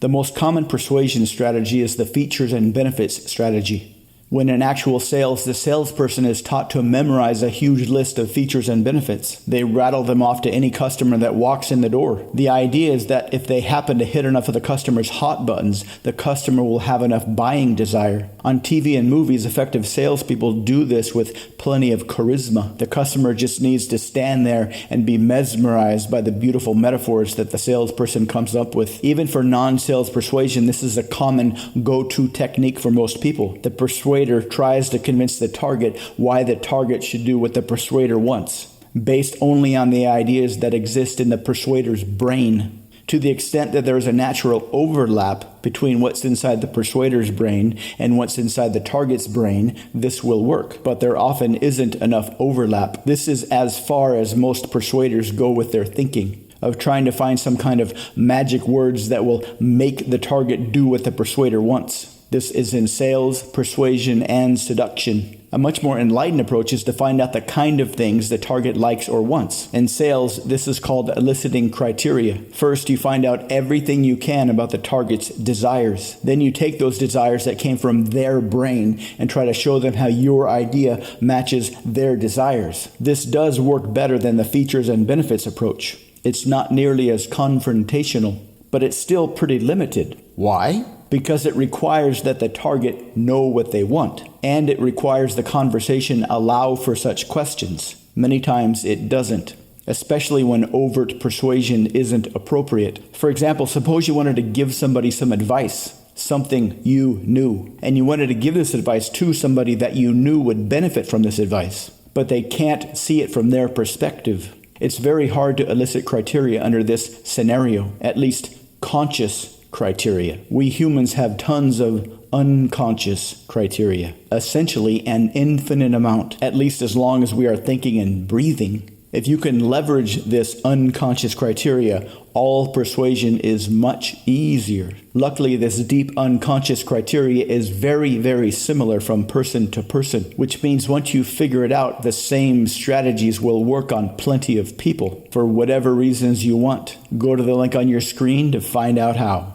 The most common persuasion strategy is the features and benefits strategy. When in actual sales, the salesperson is taught to memorize a huge list of features and benefits. They rattle them off to any customer that walks in the door. The idea is that if they happen to hit enough of the customer's hot buttons, the customer will have enough buying desire. On TV and movies, effective salespeople do this with plenty of charisma. The customer just needs to stand there and be mesmerized by the beautiful metaphors that the salesperson comes up with. Even for non-sales persuasion, this is a common go-to technique for most people. The persuader tries to convince the target why the target should do what the persuader wants, based only on the ideas that exist in the persuader's brain. To the extent that there is a natural overlap between what's inside the persuader's brain and what's inside the target's brain, this will work. But there often isn't enough overlap. This is as far as most persuaders go with their thinking, of trying to find some kind of magic words that will make the target do what the persuader wants. This is in sales, persuasion, and seduction. A much more enlightened approach is to find out the kind of things the target likes or wants. In sales, this is called eliciting criteria. First, you find out everything you can about the target's desires. Then you take those desires that came from their brain and try to show them how your idea matches their desires. This does work better than the features and benefits approach. It's not nearly as confrontational, but it's still pretty limited. Why? Because it requires that the target know what they want, and it requires the conversation allow for such questions. Many times it doesn't, especially when overt persuasion isn't appropriate. For example, suppose you wanted to give somebody some advice, something you knew, and you wanted to give this advice to somebody that you knew would benefit from this advice, but they can't see it from their perspective. It's very hard to elicit criteria under this scenario, at least conscious criteria. We humans have tons of unconscious criteria, essentially an infinite amount, at least as long as we are thinking and breathing. If you can leverage this unconscious criteria, all persuasion is much easier. Luckily, this deep unconscious criteria is very, very similar from person to person, which means once you figure it out, the same strategies will work on plenty of people for whatever reasons you want. Go to the link on your screen to find out how.